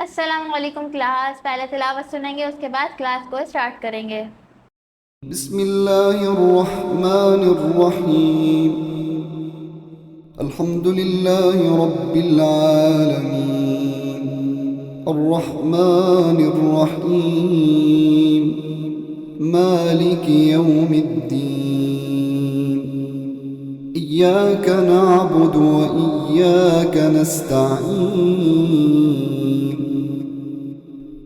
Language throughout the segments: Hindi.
अस्सलामुअलैकुम क्लास। पहले तिलावत सुनेंगे, उसके बाद क्लास को स्टार्ट करेंगे। बिस्मिल्लाहिर्रहमानिर्रहीम। अल्हम्दुलिल्लाहि रब्बिल आलमीन। अर्रहमानिर्रहीम। मालिकि यौमिद्दीन। इय्याक नअबुदु व इय्याक नस्तईन।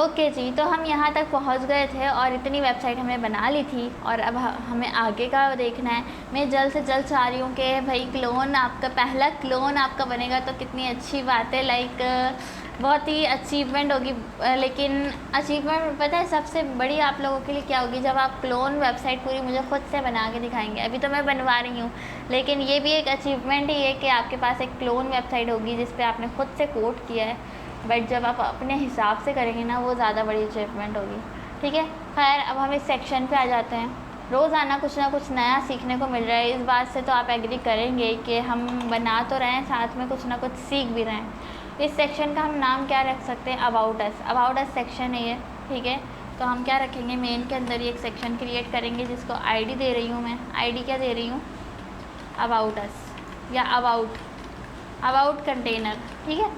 ओके जी, तो हम यहाँ तक पहुँच गए थे और इतनी वेबसाइट हमने बना ली थी और अब हमें आगे का देखना है। मैं जल्द से जल्द चाह रही हूँ कि भाई क्लोन आपका, पहला क्लोन आपका बनेगा तो कितनी अच्छी बात है। लाइक बहुत ही अचीवमेंट होगी। लेकिन अचीवमेंट पता है सबसे बड़ी आप लोगों के लिए क्या होगी? जब आप क्लोन वेबसाइट पूरी मुझे खुद से बना के दिखाएंगे। अभी तो मैं बनवा रही हूँ, लेकिन ये भी एक अचीवमेंट ही है कि आपके पास एक क्लोन वेबसाइट होगी जिस पे आपने खुद से कोड किया है। बट जब आप अपने हिसाब से करेंगे ना, वो ज़्यादा बड़ी अचीवमेंट होगी। ठीक है, खैर अब हम इस सेक्शन पे आ जाते हैं। रोज़ाना कुछ ना कुछ नया सीखने को मिल रहा है। इस बात से तो आप एग्री करेंगे कि हम बना तो रहे हैं, साथ में कुछ ना कुछ सीख भी रहे हैं। इस सेक्शन का हम नाम क्या रख सकते हैं? About us. About us section है ये। ठीक है, तो हम क्या रखेंगे, मेन के अंदर ही एक सेक्शन क्रिएट करेंगे जिसको आईडी दे रही हूँ मैं। आईडी क्या दे रही हूँ? अबाउट अस या अबाउट कंटेनर। ठीक है,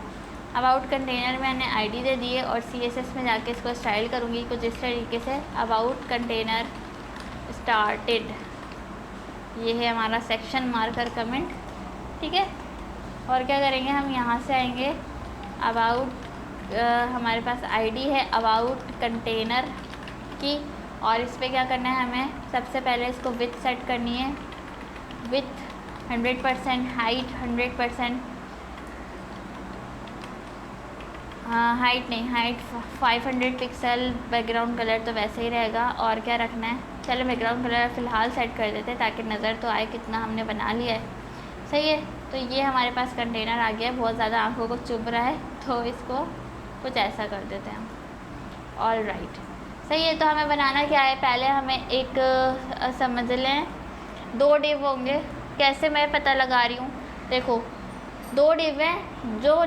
अबाउट कंटेनर मैंने आईडी दे दी है और सीएसएस में जाके इसको स्टाइल करूँगी कुछ इस तरीके से, अबाउट कंटेनर स्टार्टेड। ये है हमारा सेक्शन मार्कर कमेंट। ठीक है, और क्या करेंगे, हम यहाँ से आएंगे अबाउट, हमारे पास आईडी है अबाउट कंटेनर की, और इस पर क्या करना है हमें? सबसे पहले इसको विथ सेट करनी है, विथ 100%, हाइट 100%, हाइट नहीं, हाइट 500 पिक्सल। बैकग्राउंड कलर तो वैसे ही रहेगा। और क्या रखना है? चलो बैकग्राउंड कलर फ़िलहाल सेट कर देते हैं ताकि नज़र तो आए कितना हमने बना लिया है। सही है, तो ये हमारे पास कंटेनर आ गया है। बहुत ज़्यादा आंखों को चुभ रहा है तो इसको कुछ ऐसा कर देते हैं। ऑल राइट, सही है। तो हमें बनाना क्या है? पहले हमें एक समझ लें, 2 डिव होंगे। कैसे मैं पता लगा रही हूँ? देखो, 2 डिव हैं जो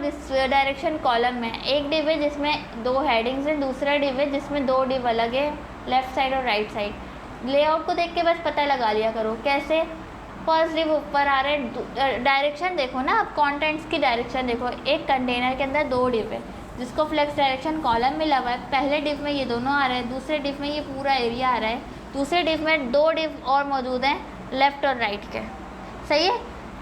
डायरेक्शन कॉलम में। एक डिव है जिसमें 2 हेडिंग्स हैं, दूसरा डिव है जिसमें 2 डिव अलग है, लेफ़्ट साइड और राइट साइड। लेआउट को देख के बस पता लगा लिया करो। कैसे? फर्स्ट डिव ऊपर आ रहे हैं, डायरेक्शन देखो ना, अब कंटेंट्स की डायरेक्शन देखो। एक कंटेनर के अंदर 2 डिव है जिसको फ्लेक्स डायरेक्शन कॉलम मिला हुआ है। पहले डिव में ये दोनों आ रहे हैं, दूसरे डिव में ये पूरा एरिया आ रहा है, दूसरे डिव में 2 डिव और मौजूद हैं लेफ़्ट और राइट के। सही है,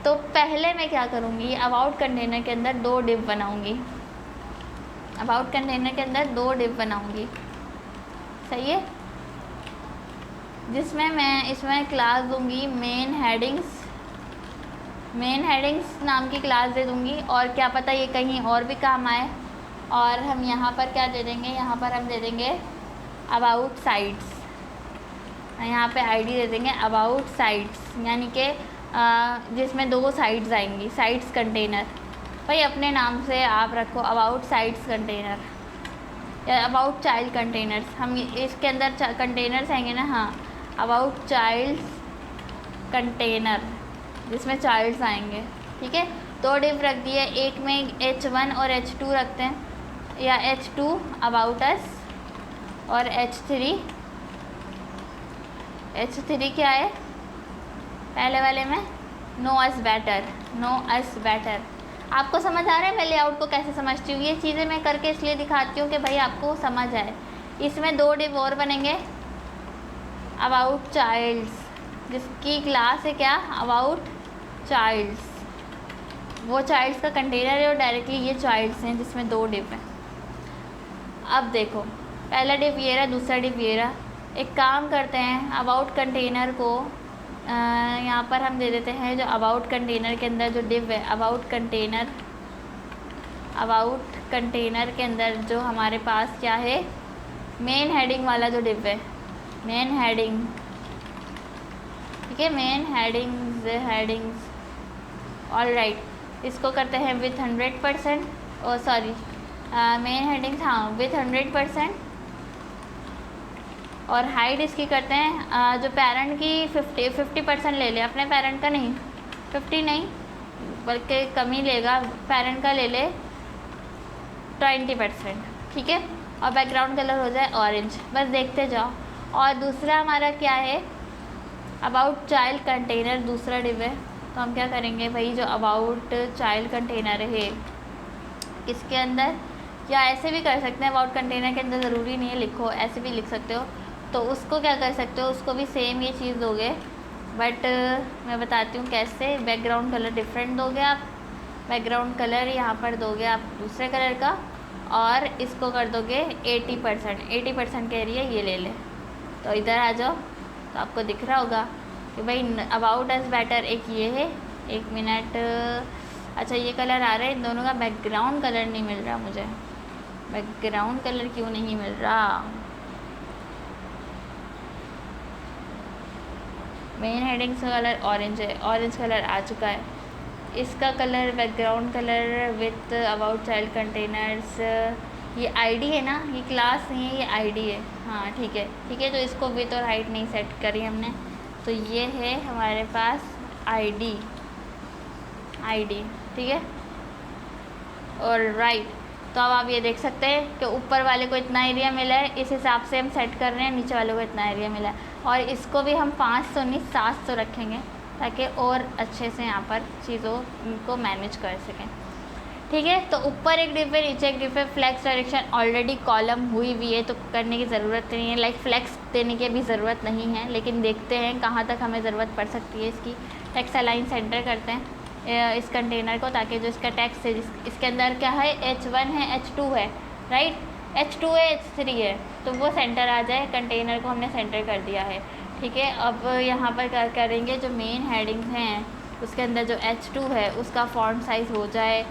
तो पहले मैं क्या करूँगी, अबाउट कंटेनर के अंदर 2 डिव बनाऊँगी। अबाउट कंटेनर के अंदर 2 डिव बनाऊँगी। सही है, जिसमें मैं इसमें क्लास दूँगी मेन हेडिंग्स। मेन हेडिंग्स नाम की क्लास दे दूँगी, और क्या पता ये कहीं और भी काम आए। और हम यहाँ पर क्या दे देंगे? यहाँ पर हम दे देंगे अबाउट साइट्स। यहाँ पे आईडी दे देंगे अबाउट साइट्स, यानी कि जिसमें 2 साइट्स आएंगी, साइट्स कंटेनर। भाई अपने नाम से आप रखो अबाउट साइट्स कंटेनर या अबाउट चाइल्ड कंटेनर्स। हम इसके अंदर कंटेनर्स आएंगे ना, हाँ, अबाउट चाइल्ड्स कंटेनर जिसमें चाइल्ड्स आएंगे। ठीक है, 2 डिव रख दिए, एक में H1 और H2 रखते हैं, या H2 अबाउट अस, और H3 क्या है? पहले वाले में know us better, know us better. आपको समझ आ रहा है मैं लेआउट को कैसे समझती हूँ? ये चीज़ें मैं करके इसलिए दिखाती हूँ कि भाई आपको समझ आए। इसमें 2 डिव और बनेंगे, अबाउट चाइल्ड्स, जिसकी क्लास है क्या? About childs. वो चाइल्ड्स का कंटेनर है और डायरेक्टली ये चाइल्ड्स हैं जिसमें 2 डिव हैं। अब देखो, पहला डिव ये रहा, दूसरा डिव ये रहा। एक काम करते हैं, अबाउट कंटेनर को यहाँ पर हम दे देते हैं, जो अबाउट कंटेनर के अंदर जो डिव है, अबाउट कंटेनर के अंदर जो हमारे पास क्या है, मेन हेडिंग वाला जो डिव है, मेन हेडिंग। ठीक है, मेन हेडिंग्स ऑलराइट, इसको करते हैं with 100%, oh sorry main headings हाँ विथ 100%, और हाइट इसकी करते हैं जो पेरेंट की 50% ले ले, अपने पेरेंट का नहीं, 50 नहीं बल्कि कम ही लेगा, पेरेंट का ले ले 20%, ठीक है। और बैकग्राउंड कलर हो जाए ऑरेंज, बस देखते जाओ। और दूसरा हमारा क्या है, अबाउट चाइल्ड कंटेनर दूसरा डिव है, तो हम क्या करेंगे भाई, जो अबाउट चाइल्ड कंटेनर है इसके अंदर, या ऐसे भी कर सकते हैं, अबाउट कंटेनर के अंदर ज़रूरी नहीं है लिखो, ऐसे भी लिख सकते हो, तो उसको क्या कर सकते हो, उसको भी सेम ये चीज़ दोगे, बट मैं बताती हूँ कैसे। बैकग्राउंड कलर डिफरेंट दोगे आप, बैकग्राउंड कलर यहाँ पर दोगे आप दूसरे कलर का, और इसको कर दोगे 80% कह रही है ये ले ले। तो इधर आ जाओ, तो आपको दिख रहा होगा कि भाई अबाउट अस बेटर एक ये है, 1 मिनट, अच्छा ये कलर आ रहा है, इन दोनों का बैकग्राउंड कलर नहीं मिल रहा मुझे, बैकग्राउंड कलर क्यों नहीं मिल रहा, मेन हेडिंग्स का कलर ऑरेंज है, ऑरेंज कलर आ चुका है, इसका colour background colour with about child containers, ये आईडी है ना, ये क्लास नहीं है, ये आईडी है, हाँ ठीक है ठीक है। तो इसको विथ और हाइट नहीं सेट करी हमने, तो ये है हमारे पास आईडी, ठीक है। और राइट, तो अब आप ये देख सकते हैं कि ऊपर वाले को इतना एरिया मिला है, इस हिसाब से हम सेट कर रहे हैं, नीचे वाले को इतना एरिया मिला है, और इसको भी हम 500 नहीं 700 रखेंगे, ताकि और अच्छे से यहाँ पर चीज़ों को मैनेज कर सकें, ठीक है। तो ऊपर एक डिफ है, नीचे एक डिफ है, फ्लेक्स डायरेक्शन ऑलरेडी कॉलम हुई हुई है, तो करने की ज़रूरत नहीं है, लाइक फ्लेक्स देने की भी ज़रूरत नहीं है, लेकिन देखते हैं कहाँ तक हमें ज़रूरत पड़ सकती है इसकी। टेक्स्ट अलाइन सेंटर करते हैं इस कंटेनर को, ताकि जो इसका टेक्स्ट है, इसके अंदर क्या है, H1 है, H2 है, राइट, H2 है, H3 है, तो वो सेंटर आ जाए, कंटेनर को हमने सेंटर कर दिया है, ठीक है। अब यहाँ पर क्या करेंगे, जो मेन हेडिंग्स हैं उसके अंदर जो H2 है उसका फॉन्ट साइज़ हो जाए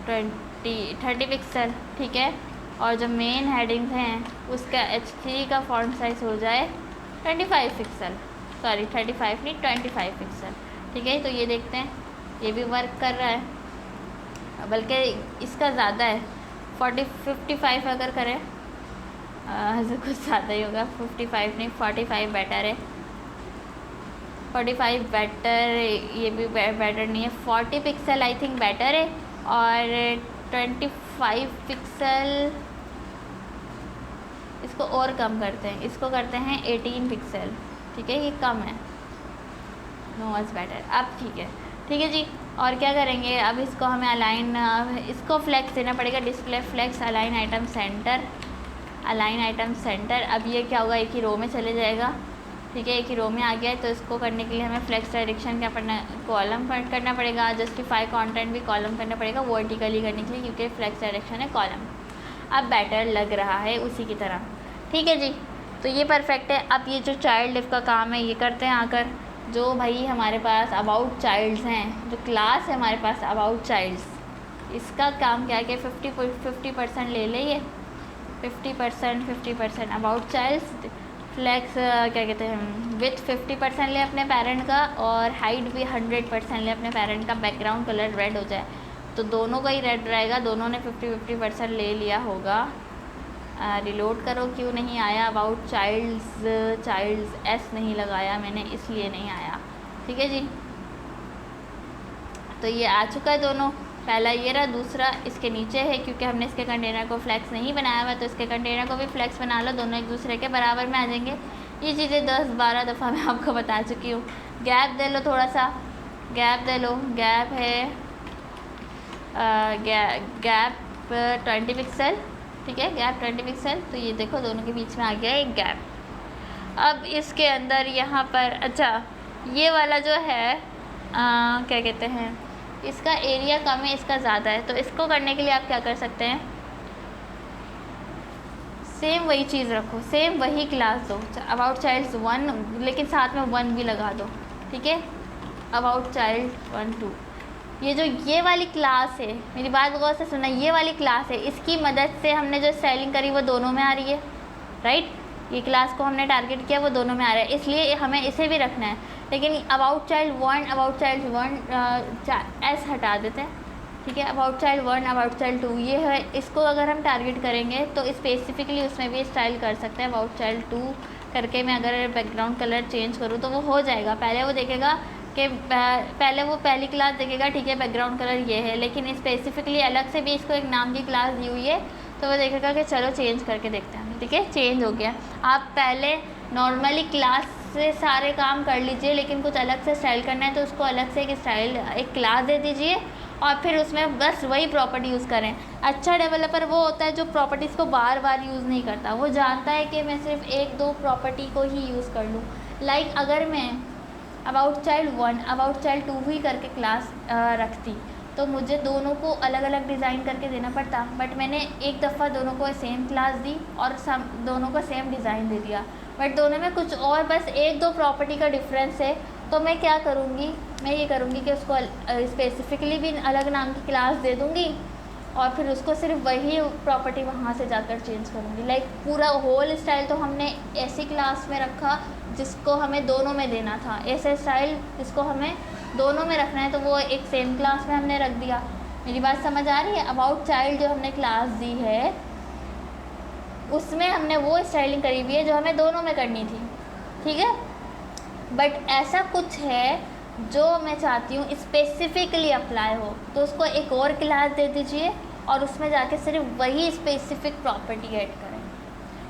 30 पिक्सल, ठीक है। और जो मेन हेडिंग्स हैं उसका H3 का फॉन्ट साइज़ हो जाए 25 पिक्सल, सॉरी 35 नहीं 25 पिक्सल, ठीक है। तो ये देखते हैं, ये भी वर्क कर रहा है, बल्कि इसका ज़्यादा है, 55 अगर करें तो कुछ ज़्यादा ही होगा, 55 नहीं 45 बेटर है, 45 बेटर, ये भी बेटर नहीं है, 40 पिक्सल आई थिंक बेटर है, और 25 पिक्सल इसको और कम करते हैं, इसको करते हैं 18 पिक्सल, ठीक है, ये कम है, नो वाज बेटर, अब ठीक है जी। और क्या करेंगे, अब इसको हमें अलाइन, इसको फ्लेक्स देना पड़ेगा, display flex align item center, align item center. अब ये क्या होगा, एक ही रो में चले जाएगा, ठीक है, एक ही रो में आ गया है, तो इसको करने के लिए हमें फ्लेक्स डायरेक्शन क्या पढ़ना, कॉलम करना पड़ेगा, जस्टिफाई कंटेंट भी कॉलम करना पड़ेगा, वर्टिकली करने के लिए, क्योंकि फ्लेक्स डायरेक्शन है कॉलम। अब बेटर लग रहा है उसी की तरह, ठीक है जी, तो ये परफेक्ट है। अब ये जो चाइल्ड लिव का काम है ये करते हैं आकर, जो भाई हमारे पास अबाउट चाइल्ड्स हैं, जो क्लास है हमारे पास अबाउट चाइल्ड्स, इसका काम क्या है कि 50% ले ले, ये 50% अबाउट चाइल्ड्स, फ्लेक्स क्या कहते हैं, विथ 50% ले अपने पेरेंट का, और हाइट भी 100% ले अपने पेरेंट का, बैकग्राउंड कलर रेड हो जाए, तो दोनों का ही रेड रहेगा, दोनों ने 50% ले लिया होगा। रिलोड करो, क्यों नहीं आया अबाउट चाइल्ड्स एस नहीं लगाया मैंने, इसलिए नहीं आया, ठीक है जी। तो ये आ चुका है दोनों, पहला ये रहा, दूसरा इसके नीचे है, क्योंकि हमने इसके कंटेनर को फ्लेक्स नहीं बनाया हुआ, तो इसके कंटेनर को भी फ्लेक्स बना लो, दोनों एक दूसरे के बराबर में आ जाएंगे। ये चीज़ें 10-12 दफ़ा मैं आपको बता चुकी हूँ। गैप दे लो, थोड़ा सा गैप दे लो, गैप है गैप 20 पिक्सल, ठीक है, गैप 20 पिक्सल, तो ये देखो दोनों के बीच में आ गया एक गैप। अब इसके अंदर यहाँ पर, अच्छा ये वाला जो है क्या कहते हैं, इसका एरिया कम है, इसका ज़्यादा है, तो इसको करने के लिए आप क्या कर सकते हैं, सेम वही चीज़ रखो, सेम वही क्लास दो, अबाउट चाइल्ड्स 1, लेकिन साथ में 1 भी लगा दो, ठीक है, अबाउट चाइल्ड 1 2। ये जो ये वाली क्लास है, मेरी बात गौर से सुनना, ये वाली क्लास है, इसकी मदद से हमने जो स्टाइलिंग करी वो दोनों में आ रही है, राइट, ये क्लास को हमने टारगेट किया वो दोनों में आ रहा है, इसलिए हमें इसे भी रखना है। लेकिन about child 1, about child 1 S हटा देते हैं, ठीक है। अबाउट चाइल्ड 1, अबाउट चाइल्ड 2 ये है, इसको अगर हम टारगेट करेंगे तो स्पेसिफिकली उसमें भी स्टाइल कर सकते हैं। अबाउट चाइल्ड 2 करके मैं अगर बैकग्राउंड कलर चेंज करूँ तो वो हो जाएगा। पहले वो देखेगा कि पहले वो पहली क्लास देखेगा, ठीक है बैकग्राउंड कलर ये है, लेकिन स्पेसिफिकली अलग से भी इसको एक नाम की क्लास दी हुई है, तो वो देखेगा कि चलो चेंज करके देखते हैं, ठीक है चेंज हो गया। आप पहले नॉर्मली क्लास से सारे काम कर लीजिए, लेकिन कुछ अलग से स्टाइल करना है तो उसको अलग से एक क्लास दे दीजिए और फिर उसमें बस वही प्रॉपर्टी यूज़ करें। अच्छा डेवलपर वो होता है जो प्रॉपर्टीज़ को बार बार यूज़ नहीं करता, वो जानता है कि मैं सिर्फ 1-2 प्रॉपर्टी को ही यूज़ कर लूँ। लाइक अगर मैं अबाउट चाइल्ड 1, अबाउट चाइल्ड 2 ही करके क्लास रखती तो मुझे दोनों को अलग अलग डिज़ाइन करके देना पड़ता, बट मैंने एक दफ़ा दोनों को सेम क्लास दी और दोनों को सेम डिज़ाइन दे दिया, बट दोनों में कुछ और बस 1-2 प्रॉपर्टी का डिफरेंस है। तो मैं क्या करूँगी, मैं ये करूँगी कि उसको स्पेसिफिकली भी अलग नाम की क्लास दे दूँगी और फिर उसको सिर्फ वही प्रॉपर्टी वहाँ से जाकर चेंज करूँगी। लाइक पूरा होल स्टाइल तो हमने ऐसी क्लास में रखा जिसको हमें दोनों में देना था, ऐसे स्टाइल जिसको हमें दोनों में रखना है तो वो एक सेम क्लास में हमने रख दिया। मेरी बात समझ आ रही है? अबाउट चाइल्ड जो हमने क्लास दी है उसमें हमने वो स्टाइलिंग करी हुई है जो हमें दोनों में करनी थी, ठीक है। बट ऐसा कुछ है जो मैं चाहती हूँ स्पेसिफिकली अप्लाई हो, तो उसको एक और क्लास दे दीजिए और उसमें जाके सिर्फ वही स्पेसिफिक प्रॉपर्टी ऐड करें,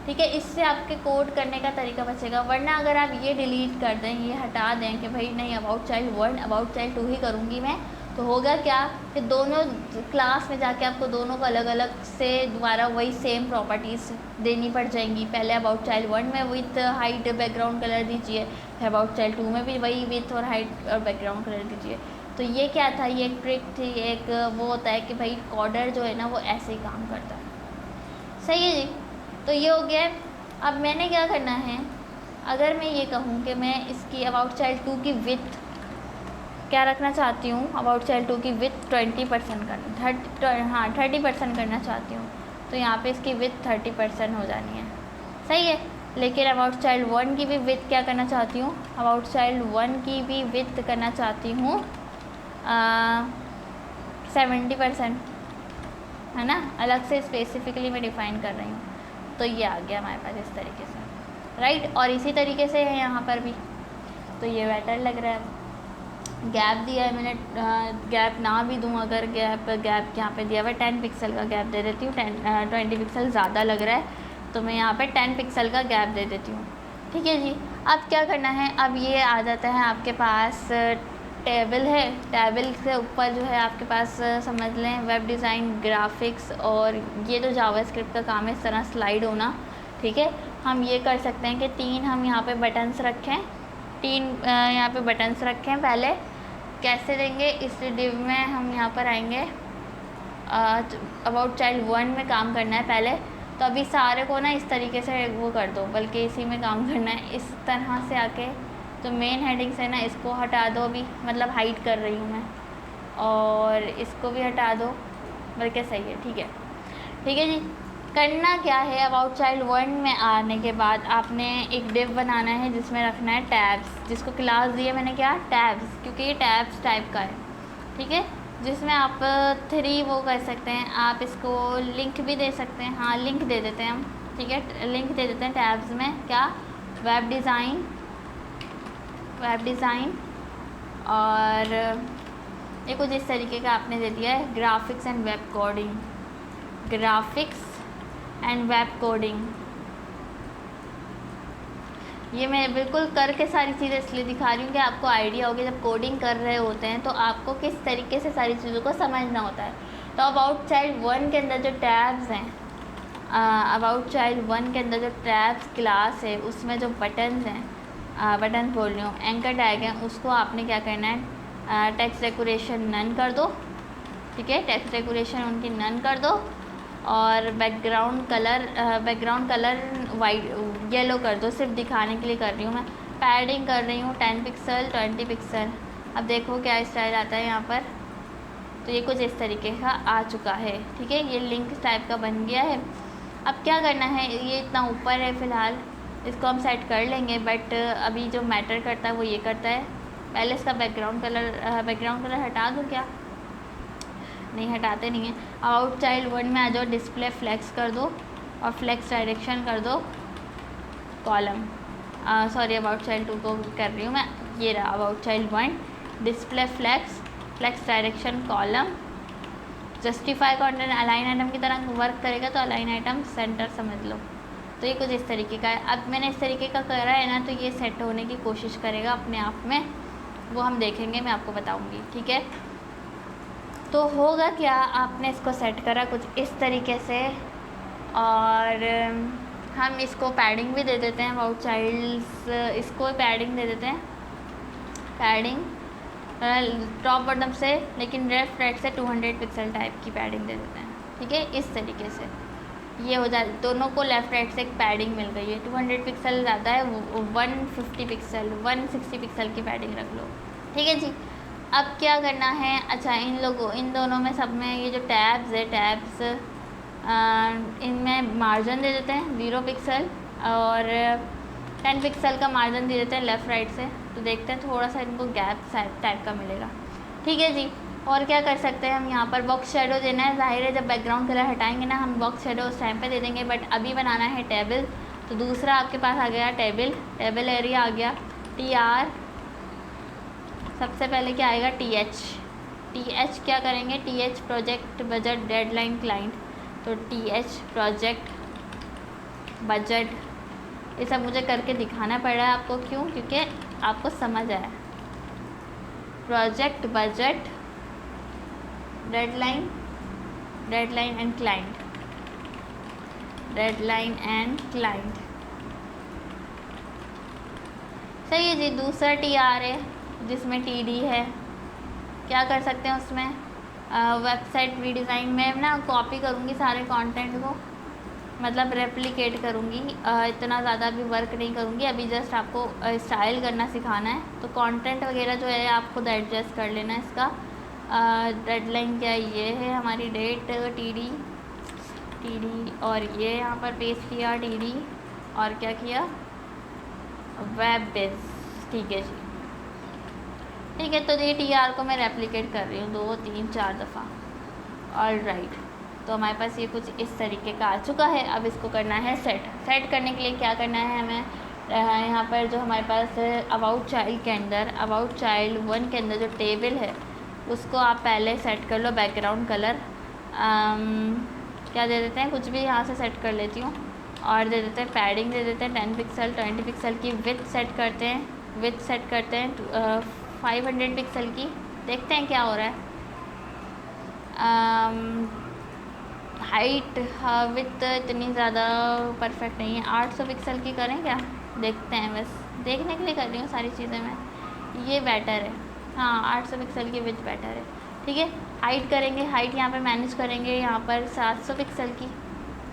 ठीक है। इससे आपके कोड करने का तरीका बचेगा। वरना अगर आप ये डिलीट कर दें, ये हटा दें कि भाई नहीं अबाउट चाइल्ड 1, अबाउट चाइल्ड 2 ही करूँगी मैं, तो होगा क्या कि दोनों क्लास में जाके आपको दोनों को अलग अलग से दोबारा वही सेम प्रॉपर्टीज़ देनी पड़ जाएंगी। पहले अबाउट चाइल्ड 1 में विथ हाइट बैकग्राउंड कलर दीजिए, फिर अबाउट चाइल्ड 2 में भी वही विथ और हाइट और बैकग्राउंड कलर दीजिए। तो ये क्या था, ये एक ट्रिक थी, एक वो होता है कि भाई कोडर जो है ना वो ऐसे ही काम करता है। सही है जी, तो ये हो गया। अब मैंने क्या करना है, अगर मैं ये कहूँ कि मैं इसकी अबाउट चाइल्ड 2 की विथ क्या रखना चाहती हूँ, अबाउट चाइल्ड 2 की विथ 20% करना, 30% करना चाहती हूँ, तो यहाँ पे इसकी विथ 30% हो जानी है, सही है। लेकिन अबाउट चाइल्ड 1 की भी विथ क्या करना चाहती हूँ, अबाउट चाइल्ड 1 की भी विथ करना चाहती हूँ 70%, है ना, अलग से स्पेसिफिकली मैं डिफ़ाइन कर रही हूँ। तो ये आ गया हमारे पास इस तरीके से, राइट। और इसी तरीके से है यहाँ पर भी, तो ये बेटर लग रहा है। गैप दिया है मैंने, गैप ना भी दूँ अगर गैप यहाँ पे दिया हुआ है 10 पिक्सल का गैप दे देती हूँ। 20 पिक्सल ज़्यादा लग रहा है तो मैं यहाँ पे 10 पिक्सल का गैप दे देती हूँ, ठीक है जी। अब क्या करना है, अब ये आ जाता है आपके पास टेबल है, टेबल से ऊपर जो है आपके पास समझ लें वेब डिज़ाइन, ग्राफिक्स और ये तो जावास्क्रिप्ट का काम है, इस तरह स्लाइड होना, ठीक है। हम ये कर सकते हैं कि 3 हम यहाँ पे बटन्स रखें, 3 यहाँ पे बटन्स रखें। पहले कैसे देंगे, इस डिव में हम यहाँ पर आएंगे, अबाउट चाइल्ड 1 में काम करना है पहले, तो अभी सारे को ना इस तरीके से वो कर दो, बल्कि इसी में काम करना है। इस तरह से आके तो मेन हेडिंग से ना इसको हटा दो, अभी मतलब हाइड कर रही हूँ मैं, और इसको भी हटा दो, बल्कि सही है, ठीक है, ठीक है जी। करना क्या है, अबाउट चाइल्ड 1 में आने के बाद आपने एक डिव बनाना है जिसमें रखना है टैब्स, जिसको क्लास दी है मैंने क्या, टैब्स, क्योंकि ये टैब्स टाइप का है, ठीक है। जिसमें आप 3 वो कर सकते हैं, आप इसको लिंक भी दे सकते हैं, हाँ लिंक दे देते हैं हम, ठीक है, लिंक दे देते हैं टैब्स में, क्या, वेब डिज़ाइन और ये कुछ इस तरीके का आपने दे दिया है, graphics and web coding, graphics and web coding. ये मैं बिल्कुल करके सारी चीज़ें इसलिए दिखा रही हूँ कि आपको आइडिया हो कि जब कोडिंग कर रहे होते हैं तो आपको किस तरीके से सारी चीज़ों को समझना होता है। तो अबाउट चाइल्ड 1 के अंदर जो टैब्स हैं, अबाउट चाइल्ड 1 के अंदर जो टैब्स क्लास है उसमें जो बटन्स हैं, बटन बोल रही हूँ, एंकर टैग है, उसको आपने क्या करना है, टेक्स्ट डेकोरेशन नन कर दो, ठीक है, टेक्स्ट डेकोरेशन उनकी नन कर दो, और बैकग्राउंड कलर वाइट येलो कर दो, सिर्फ दिखाने के लिए कर रही हूँ मैं। पैडिंग कर रही हूँ 10 पिक्सल 20 पिक्सल। अब देखो क्या स्टाइल आता है यहाँ पर, तो ये कुछ इस तरीके का आ चुका है, ठीक है, ये लिंक टाइप का बन गया है। अब क्या करना है, ये इतना ऊपर है फ़िलहाल, इसको हम सेट कर लेंगे, बट अभी जो मैटर करता है वो ये करता है। पहले इसका बैकग्राउंड कलर हटा दूँ क्या? नहीं, हटाते नहीं है। अबाउट चाइल्ड 1 में आ जाओ, डिस्प्ले फ्लेक्स कर दो और फ्लेक्स डायरेक्शन कर दो कॉलम। सॉरी, अबाउट चाइल्ड 2 को कर रही हूँ मैं। ये रहा about child 1, display flex direction column. Justify content align item की तरह वर्क करेगा, तो अलाइन आइटम सेंटर समझ लो। तो ये कुछ इस तरीके का है। अब मैंने इस तरीके का करा है ना, तो ये सेट होने की कोशिश करेगा अपने आप में, वो हम देखेंगे, मैं आपको बताऊंगी, ठीक है। तो होगा क्या, आपने इसको सेट करा कुछ इस तरीके से, और हम इसको पैडिंग भी दे देते हैं। अबाउट चाइल्ड्स, इसको पैडिंग दे देते हैं, पैडिंग टॉप बॉटम से, लेकिन लेफ्ट राइट से 200 पिक्सल टाइप की पैडिंग दे देते हैं, ठीक है। इस तरीके से ये हो जाए, दोनों को लेफ़्ट राइट से एक पैडिंग मिल गई है। 200 पिक्सल ज़्यादा है, 150 पिक्सल 160 पिक्सल की पैडिंग रख लो, ठीक है जी। अब क्या करना है, अच्छा इन दोनों में सब में ये जो टैब्स है, टैब्स इनमें मार्जिन दे देते हैं 0 पिक्सल और 10 पिक्सल का मार्जिन दे देते हैं लेफ़्ट राइट से। तो देखते हैं थोड़ा सा इनको गैप टाइप का मिलेगा, ठीक है जी। और क्या कर सकते हैं हम, यहाँ पर बॉक्स शेडो देना है। जाहिर है जब बैकग्राउंड कलर हटाएंगे ना, हम बॉक्स शेडो उस टाइम पे दे देंगे, बट अभी बनाना है टेबल। तो दूसरा आपके पास आ गया टेबल एरिया आ गया। TR, सबसे पहले क्या आएगा, TH क्या करेंगे, TH project budget deadline client. तो TH प्रोजेक्ट बजट, ये सब मुझे करके दिखाना पड़ रहा है आपको, क्यों? क्योंकि आपको समझ आया। Project budget deadline and client, सही है जी। दूसरा TR है जिसमें TD है। क्या कर सकते हैं उसमें, वेबसाइट रीडिज़ाइन में ना कॉपी करूँगी सारे कंटेंट को, मतलब रेप्लिकेट करूँगी, इतना ज़्यादा भी वर्क नहीं करूँगी। अभी जस्ट आपको स्टाइल करना सिखाना है, तो कंटेंट वगैरह जो है आप खुद एडजस्ट कर लेना इसका। डेडलाइन क्या, ये है हमारी डेट, TD और ये यहाँ पर पेस्ट किया TD, और क्या किया, वेब बेस, ठीक है जी, ठीक है। तो ये TR को मैं रेप्लिकेट कर रही हूँ 2, 3, 4 दफ़ा, ऑल राइट। तो हमारे पास ये कुछ इस तरीके का आ चुका है। अब इसको करना है सेट करने के लिए क्या करना है हमें, यहाँ पर जो हमारे पास अबाउट चाइल्ड के अंदर, अबाउट चाइल्ड 1 के अंदर जो टेबल है उसको आप पहले सेट कर लो। बैकग्राउंड कलर क्या दे देते हैं, कुछ भी यहाँ से सेट कर लेती हूँ, और दे देते हैं पैडिंग दे देते हैं 10 पिक्सल 20 पिक्सल की। विड्थ सेट करते हैं 500 पिक्सल की। देखते हैं क्या हो रहा है। हाइट विड्थ इतनी ज़्यादा परफेक्ट नहीं है, 800 पिक्सल की करें क्या, देखते हैं, बस देखने के लिए कर रही हूँ सारी चीज़ें मैं। ये बेटर है, हाँ 800 पिक्सल की विड्थ बेटर है, ठीक है। हाइट करेंगे, हाइट यहाँ पे मैनेज करेंगे, यहाँ पर 700 पिक्सल की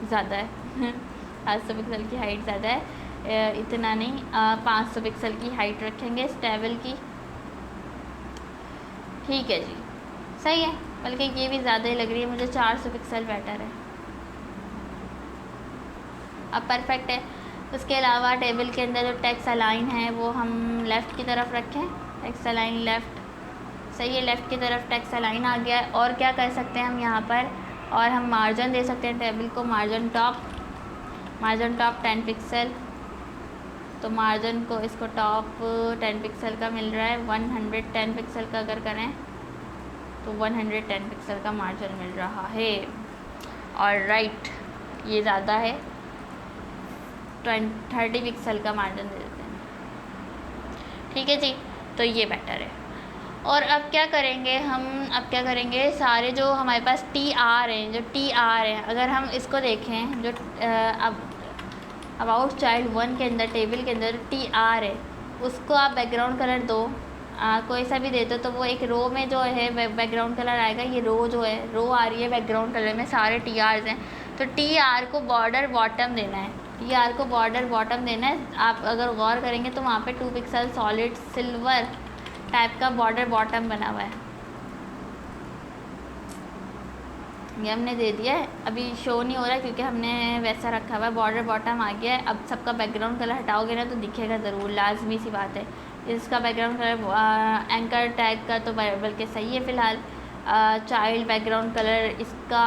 ज़्यादा है 700 पिक्सल की हाइट ज़्यादा है, इतना नहीं, 500 पिक्सल की हाइट रखेंगे इस टेबल की, ठीक है जी, सही है। बल्कि ये भी ज़्यादा ही लग रही है मुझे, 400 पिक्सल बेटर है, अब परफेक्ट है। उसके अलावा टेबल के अंदर जो टेक्स्ट अलाइन है वो हम लेफ़्ट की तरफ रखें, टेक्स्ट अलाइन लेफ़्ट, सही है, लेफ़्ट की तरफ टेक्स्ट अलाइन आ गया है। और क्या कर सकते हैं हम यहाँ पर, और हम मार्जिन दे सकते हैं टेबल को, मार्जिन टॉप 10 पिक्सल। तो मार्जिन को इसको टॉप 10 पिक्सल का मिल रहा है, 110 पिक्सल का अगर करें तो 110 पिक्सल का मार्जिन मिल रहा है, और राइट ये ज़्यादा है, 30 पिक्सल का मार्जिन दे देते हैं, ठीक है जी। तो ये बेटर है। और अब क्या करेंगे, सारे जो हमारे पास TR हैं, अगर हम इसको देखें, जो अब अबाउट चाइल्ड 1 के अंदर टेबल के अंदर TR है, उसको आप बैकग्राउंड कलर दो, कोई सा भी दे दो, तो वो एक रो में जो है बैकग्राउंड कलर आएगा। ये रो आ रही है बैकग्राउंड कलर में, सारे TRs हैं। तो TR को बॉर्डर बॉटम देना है, आप अगर गौर करेंगे तो वहाँ पे 2 पिक्सल सॉलिड सिल्वर टाइप का बॉर्डर बॉटम बना हुआ है। ये हमने दे दिया है, अभी शो नहीं हो रहा है क्योंकि हमने वैसा रखा हुआ है। बॉर्डर बॉटम आ गया है। अब सबका बैकग्राउंड कलर हटाओगे ना तो दिखेगा ज़रूर, लाजमी सी बात है। इसका बैकग्राउंड कलर एंकर टैग का तो बल्कि सही है फ़िलहाल। चाइल्ड बैकग्राउंड कलर इसका,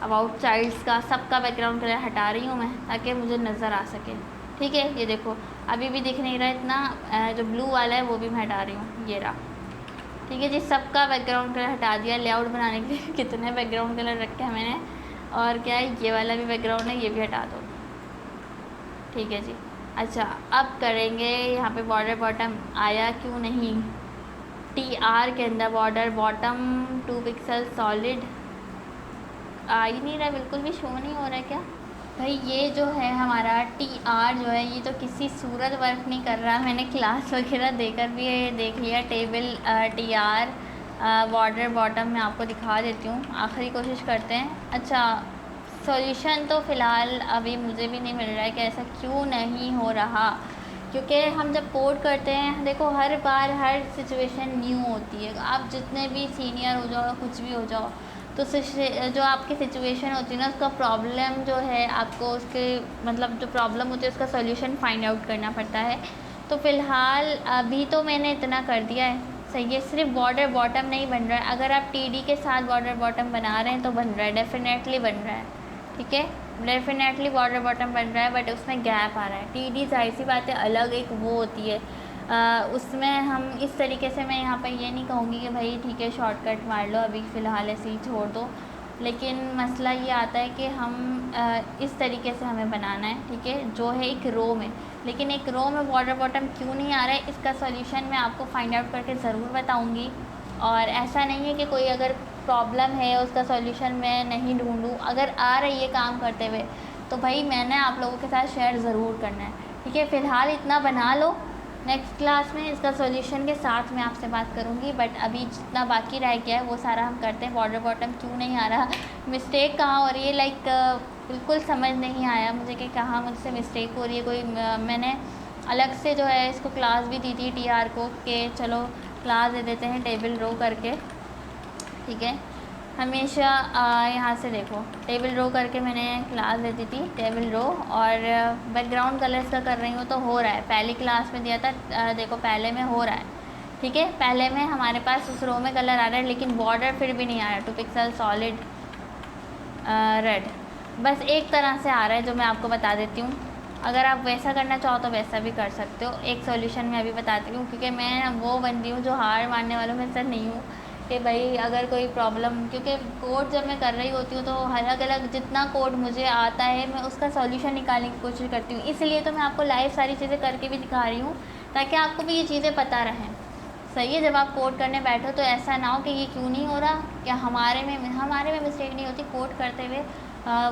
अबाउट चाइल्ड्स का, सबका बैकग्राउंड कलर हटा रही हूँ मैं ताकि मुझे नज़र आ सके। ठीक है, ये देखो अभी भी दिख नहीं रहा इतना, जो ब्लू वाला है वो भी मैं हटा रही हूँ, ये रहा। ठीक है जी, सबका बैकग्राउंड कलर हटा दिया। लेआउट बनाने के लिए कितने बैकग्राउंड कलर रखे हैं मैंने, और क्या है ये वाला भी बैकग्राउंड है, ये भी हटा दो। ठीक है जी। अच्छा, अब करेंगे यहाँ पे बॉर्डर बॉटम आया क्यों नहीं, TR के अंदर बॉर्डर बॉटम 2 पिक्सल सॉलिड आ ही नहीं रहा, बिल्कुल भी शो नहीं हो रहा है क्या भाई। ये जो है हमारा TR जो है ये तो किसी सूरत वर्क नहीं कर रहा। मैंने क्लास वगैरह देकर भी देख लिया। टेबल TR बॉर्डर बॉटम मैं आपको दिखा देती हूँ, आखिरी कोशिश करते हैं। अच्छा, सॉल्यूशन तो फ़िलहाल अभी मुझे भी नहीं मिल रहा है कि ऐसा क्यों नहीं हो रहा, क्योंकि हम जब कोड करते हैं देखो हर बार हर सिचुएशन न्यू होती है। आप जितने भी सीनियर हो जाओ, कुछ भी हो जाओ, तो जो आपकी सिचुएशन होती है ना उसका प्रॉब्लम जो है आपको उसके मतलब जो प्रॉब्लम होती है उसका सॉल्यूशन फाइंड आउट करना पड़ता है। तो फ़िलहाल अभी तो मैंने इतना कर दिया है, सही है। सिर्फ बॉर्डर बॉटम नहीं बन रहा है, अगर आप TD के साथ बॉर्डर बॉटम बना रहे हैं तो बन रहा है, डेफिनेटली बन रहा है। ठीक है, डेफिनेटली बॉर्डर बॉटम बन रहा है, बट उसमें गैप आ रहा है। TD जाहिर सी बात है अलग एक वो होती है, उसमें हम इस तरीके से, मैं यहाँ पर ये नहीं कहूँगी कि भाई ठीक है शॉर्टकट मार लो अभी फ़िलहाल ऐसे ही छोड़ दो, लेकिन मसला ये आता है कि हम इस तरीके से हमें बनाना है। ठीक है, जो है एक रो में, लेकिन एक रो में बॉर्डर बॉटम क्यों नहीं आ रहा है इसका सॉल्यूशन मैं आपको फाइंड आउट करके ज़रूर बताऊँगी। और ऐसा नहीं है कि कोई अगर प्रॉब्लम है उसका सॉल्यूशन मैं नहीं ढूंढूं, अगर आ रही है काम करते हुए तो भाई मैंने आप लोगों के साथ शेयर ज़रूर करना है। ठीक है, फ़िलहाल इतना बना लो, नेक्स्ट क्लास में इसका सॉल्यूशन के साथ मैं आपसे बात करूँगी, बट अभी जितना बाकी रह गया है वो सारा हम करते हैं। बॉर्डर बॉटम क्यों नहीं आ रहा, मिस्टेक कहाँ हो रही है, लाइक बिल्कुल समझ नहीं आया मुझे कि कहाँ मुझसे मिस्टेक हो रही है। कोई मैंने अलग से जो है इसको क्लास भी दी थी TR को कि चलो क्लास दे देते हैं टेबल रो करके। ठीक है, हमेशा यहाँ से देखो टेबल रो करके मैंने क्लास दे दी थी टेबल रो, और बैकग्राउंड कलर्स का कर रही हूँ तो हो रहा है। पहली क्लास में दिया था, देखो पहले में हो रहा है। ठीक है, पहले में हमारे पास उस रो में कलर आ रहा है लेकिन बॉर्डर फिर भी नहीं आ रहा है, 2 पिक्सल सॉलिड रेड, बस एक तरह से आ रहा है जो मैं आपको बता देती हूँ। अगर आप वैसा करना चाहो तो वैसा भी कर सकते हो। एक सॉल्यूशन मैं अभी बताती हूँ, क्योंकि मैं वो बंदी हूँ जो हार मानने वालों में से नहीं हूँ कि भाई अगर कोई प्रॉब्लम, क्योंकि कोड जब मैं कर रही होती हूँ तो अलग अलग जितना कोड मुझे आता है मैं उसका सॉल्यूशन निकालने की कोशिश करती हूँ। इसलिए तो मैं आपको लाइव सारी चीज़ें करके भी दिखा रही हूँ ताकि आपको भी ये चीज़ें पता रहें। सही है, जब आप कोड करने बैठो तो ऐसा ना हो कि ये क्यों नहीं हो रहा, क्या हमारे में मिस्टेक नहीं होती। कोड करते हुए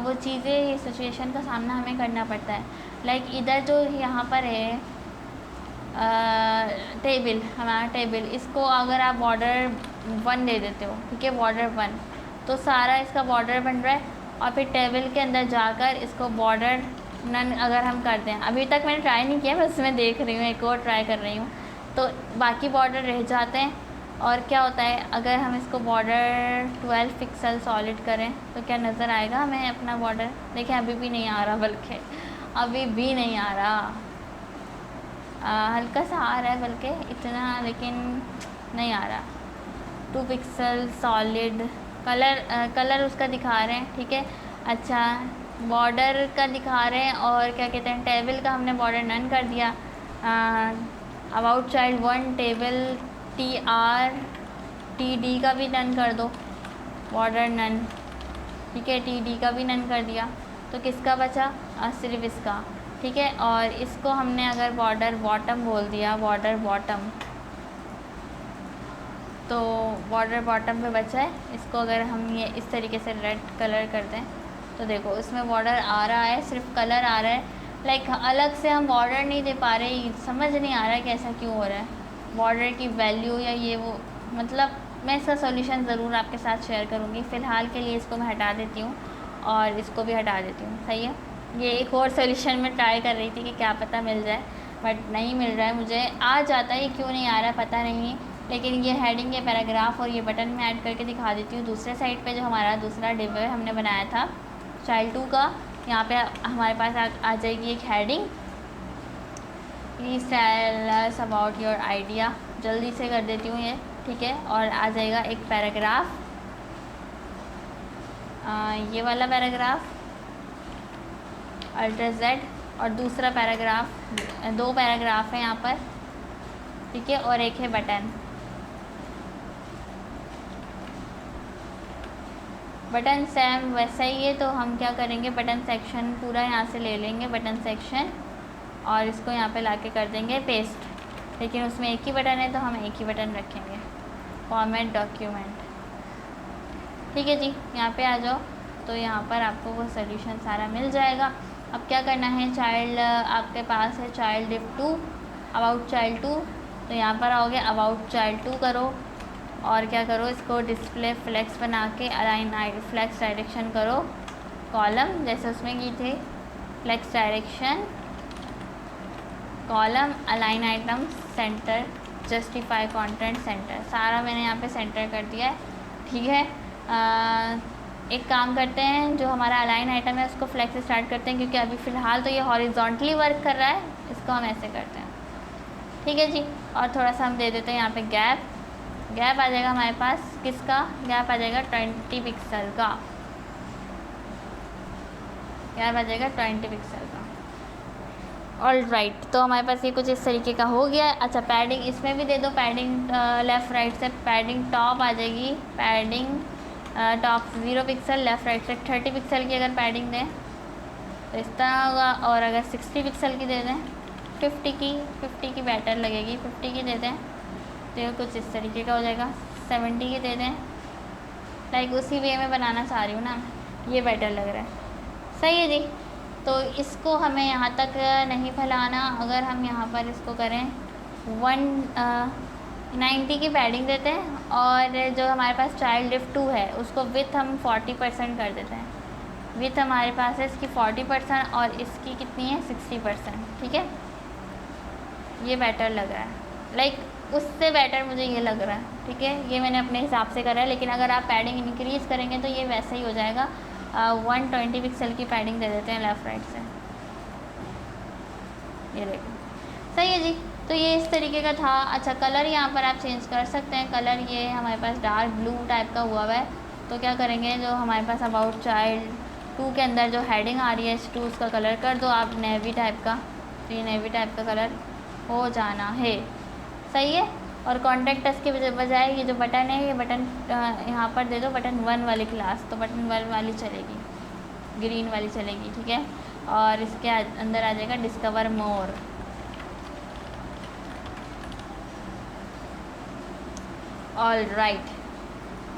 वो चीज़ें, ये सिचुएशन का सामना हमें करना पड़ता है। लाइक इधर जो यहाँ पर है टेबल, हमारा टेबल, इसको अगर आप बॉर्डर 1 दे देते हो, ठीक है बॉर्डर 1, तो सारा इसका बॉर्डर बन रहा है। और फिर टेबल के अंदर जाकर इसको बॉर्डर नन अगर हम करते हैं, अभी तक मैंने ट्राई नहीं किया, बस मैं देख रही हूँ, एक और ट्राई कर रही हूँ, तो बाकी बॉर्डर रह जाते हैं। और क्या होता है अगर हम इसको बॉर्डर 12 पिक्सल सॉलिड करें तो क्या नज़र आएगा हमें अपना बॉर्डर। देखें अभी भी नहीं आ रहा, बल्कि अभी भी नहीं आ रहा, हल्का सा आ रहा है बल्कि इतना, लेकिन नहीं आ रहा। 2 पिक्सल सॉलिड कलर उसका दिखा रहे हैं। ठीक है, अच्छा बॉर्डर का दिखा रहे हैं, और क्या कहते हैं टेबल का हमने बॉर्डर नन कर दिया। About child 1 table TR TD का भी नन कर दो, बॉर्डर नन। ठीक है, TD का भी नन कर दिया, तो किसका बचा, सिर्फ इसका। ठीक है, और इसको हमने अगर बॉर्डर बॉटम बोल दिया, बॉर्डर बॉटम, तो बॉर्डर बॉटम पे बचा है। इसको अगर हम ये इस तरीके से रेड कलर कर दें तो देखो इसमें बॉर्डर आ रहा है, सिर्फ कलर आ रहा है, लाइक अलग से हम बॉर्डर नहीं दे पा रहे। समझ नहीं आ रहा है कि ऐसा क्यों हो रहा है, बॉर्डर की वैल्यू या ये वो, मतलब मैं इसका सॉल्यूशन ज़रूर आपके साथ शेयर करूँगी। फ़िलहाल के लिए इसको मैं हटा देती हूँ और इसको भी हटा देती हूँ। सही है, ये एक और सॉल्यूशन में ट्राई कर रही थी कि क्या पता मिल जाए, बट नहीं मिल रहा है मुझे। आ जाता है, ये क्यों नहीं आ रहा है पता नहीं, लेकिन ये हेडिंग, ये पैराग्राफ और ये बटन में ऐड करके दिखा देती हूँ दूसरे साइड पे जो हमारा दूसरा डिव है हमने बनाया था चाइल्ड 2 का। यहाँ पे हमारे पास आ जाएगी एक heading, please tell us about your idea. जल्दी से कर देती हूँ ये, ठीक है। और आ जाएगा एक पैराग्राफ, ये वाला पैराग्राफ अल्टर Z, और दूसरा पैराग्राफ, 2 पैराग्राफ है यहाँ पर, ठीक है। और एक है बटन। बटन सेम वैसा ही है, तो हम क्या करेंगे, बटन सेक्शन पूरा यहाँ से ले लेंगे, बटन सेक्शन, और इसको यहाँ पे लाके कर देंगे पेस्ट। लेकिन उसमें एक ही बटन है तो हम एक ही बटन रखेंगे, फॉर्मेट डॉक्यूमेंट, ठीक है जी। यहाँ पे आ जाओ, तो यहाँ पर आपको वो सोल्यूशन सारा मिल जाएगा। अब क्या करना है, चाइल्ड आपके पास है चाइल्ड डिव 2, अबाउट चाइल्ड 2, तो यहाँ पर आओगे अबाउट चाइल्ड 2 करो, और क्या करो, इसको डिस्प्ले फ्लेक्स बना के अलाइन फ्लेक्स डायरेक्शन करो, कॉलम जैसे उसमें की थे, flex direction column, align item center, justify content center, सारा मैंने यहाँ पे सेंटर कर दिया है, ठीक है। एक काम करते हैं, जो हमारा अलाइन आइटम है उसको फ्लेक्स स्टार्ट करते हैं, क्योंकि अभी फ़िलहाल तो ये हॉरिजॉन्टली वर्क कर रहा है, इसको हम ऐसे करते हैं, ठीक है जी। और थोड़ा सा हम दे देते हैं यहाँ पे गैप, गैप आ जाएगा हमारे पास, किसका गैप आ जाएगा, 20 पिक्सल का गैप आ जाएगा, 20 पिक्सल का। ऑल राइट, तो हमारे पास ये कुछ इस तरीके का हो गया। अच्छा, पैडिंग इसमें भी दे दो, पैडिंग लेफ़्ट राइट से पैडिंग टॉप आ जाएगी, padding top 0 pixel, left right से 30 पिक्सल की अगर पैडिंग दें तो इस तरह होगा, और अगर 60 पिक्सल की दे दें, 50 की बेटर लगेगी, 50 की दे दें तो ये कुछ इस तरीके का हो जाएगा, 70 की दे दें, लाइक उसी वे में बनाना चाह रही हूँ ना, ये बेटर लग रहा है, सही है जी। तो इसको हमें यहाँ तक नहीं फैलाना, अगर हम यहाँ पर इसको करें 190 की पैडिंग देते हैं, और जो हमारे पास चाइल्ड डिव 2 है उसको विथ हम 40% कर देते हैं, विथ हमारे पास है इसकी 40% और इसकी कितनी है 60%, ठीक है। ये बेटर लग रहा है, लाइक उससे बेटर मुझे ये लग रहा है, ठीक है। ये मैंने अपने हिसाब से करा है, लेकिन अगर आप पैडिंग इंक्रीज़ करेंगे तो ये वैसा ही हो जाएगा। 120 पिक्सल की पैडिंग दे देते हैं लेफ़्ट राइट से, ये देखो, सही है जी। तो ये इस तरीके का था। अच्छा, कलर यहाँ पर आप चेंज कर सकते हैं, कलर ये हमारे पास डार्क ब्लू टाइप का हुआ है, तो क्या करेंगे, जो हमारे पास अबाउट चाइल्ड 2 के अंदर जो हेडिंग आ रही है H2, उसका कलर कर दो आप नेवी टाइप का, तो ये नेवी टाइप का कलर हो जाना है, सही है। और कॉन्टैक्ट अस के बजाय ये जो बटन है, ये बटन यहाँ पर दे दो बटन 1 वाली क्लास, तो बटन 1 वाली चलेगी, ग्रीन वाली चलेगी, ठीक है। और इसके अंदर आ जाएगा डिस्कवर मोर, ऑल राइट,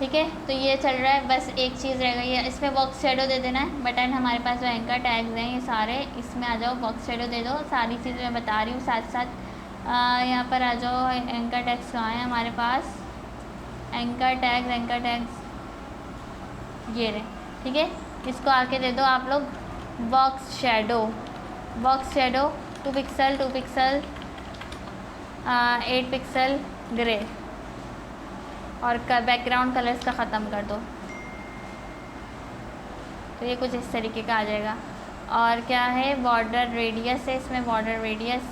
ठीक है। तो ये चल रहा है, बस एक चीज़ रह गई है, इसमें बॉक्स शेडो दे देना है। बटन हमारे पास जो एंकर टैग्स हैं ये सारे, इसमें आ जाओ, बॉक्स शेडो दे दो, सारी चीज़ मैं बता रही हूँ साथ साथ। यहाँ पर आ जाओ, एंकर टैग्स कहाँ हैं हमारे पास, एंकर टैग्स ये रहे, ठीक है। इसको आके दे दो आप लोग box shadow 2 pixel 8 pixel grey, और बैकग्राउंड कलर्स का ख़त्म कर दो, तो ये कुछ इस तरीके का आ जाएगा। और क्या है, बॉर्डर रेडियस है, इसमें बॉर्डर रेडियस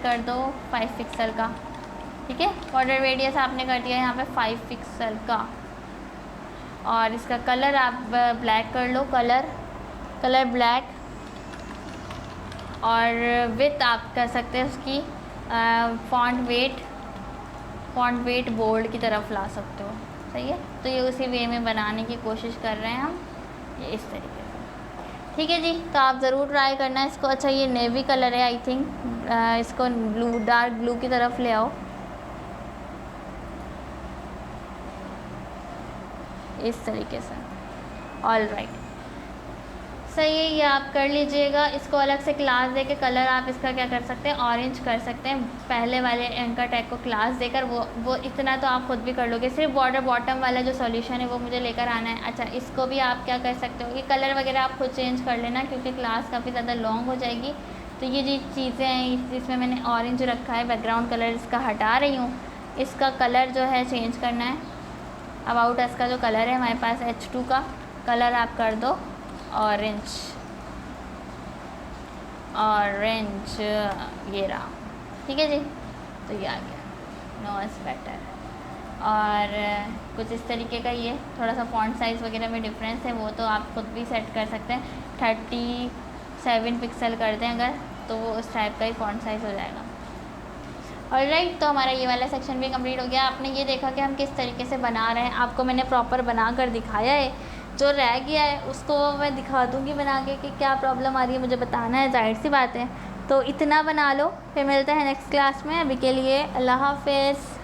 कर दो, 5 पिक्सल का, ठीक है। बॉर्डर रेडियस आपने कर दिया यहाँ पे 5 पिक्सल का। और इसका कलर आप ब्लैक कर लो, कलर ब्लैक, और विथ आप कर सकते हैं उसकी फॉन्ट वेट बोल्ड की तरफ ला सकते हो, सही है। तो ये उसी वे में बनाने की कोशिश कर रहे हैं हम, ये इस तरीके से, ठीक है जी। तो आप ज़रूर ट्राई करना इसको। अच्छा, ये नेवी कलर है आई थिंक, इसको ब्लू, डार्क ब्लू की तरफ ले आओ, इस तरीके से, ऑल राइट, सही है। ये आप कर लीजिएगा। इसको अलग से क्लास देके कलर आप इसका क्या कर सकते हैं, ऑरेंज कर सकते हैं, पहले वाले एंकर टैग को क्लास देकर। वो इतना तो आप खुद भी कर लोगे, सिर्फ बॉर्डर बॉटम वाला जो सॉल्यूशन है वो मुझे लेकर आना है। अच्छा, इसको भी आप क्या कर सकते हो, ये कलर वगैरह आप खुद चेंज कर लेना, क्योंकि क्लास काफ़ी ज़्यादा लॉन्ग हो जाएगी, तो ये जी चीज़ें हैं, इसमें मैंने ऑरेंज रखा है, बैकग्राउंड कलर इसका हटा रही हूँ। इसका कलर जो है चेंज करना है। अबाउट अस का जो कलर है हमारे पास H2 का कलर आप कर दो ऑरेंज, ऑरेंज ये रहा, ठीक है जी। तो ये आ गया, नो इज़ बेटर। और कुछ इस तरीके का ये थोड़ा सा फॉन्ट साइज़ वगैरह में डिफरेंस है, वो तो आप खुद भी सेट कर सकते हैं। 37 पिक्सल कर दें अगर, तो वो उस टाइप का ही फॉन्ट साइज़ हो जाएगा। ऑलराइट, तो हमारा ये वाला सेक्शन भी कंप्लीट हो गया। आपने ये देखा कि हम किस तरीके से बना रहे हैं, आपको मैंने प्रॉपर बना कर दिखाया है। जो रह गया है उसको मैं दिखा दूँगी बना के कि क्या प्रॉब्लम आ रही है, मुझे बताना है, जाहिर सी बात है। तो इतना बना लो, फिर मिलते हैं नेक्स्ट क्लास में। अभी के लिए अल्लाह हाफ़िज़।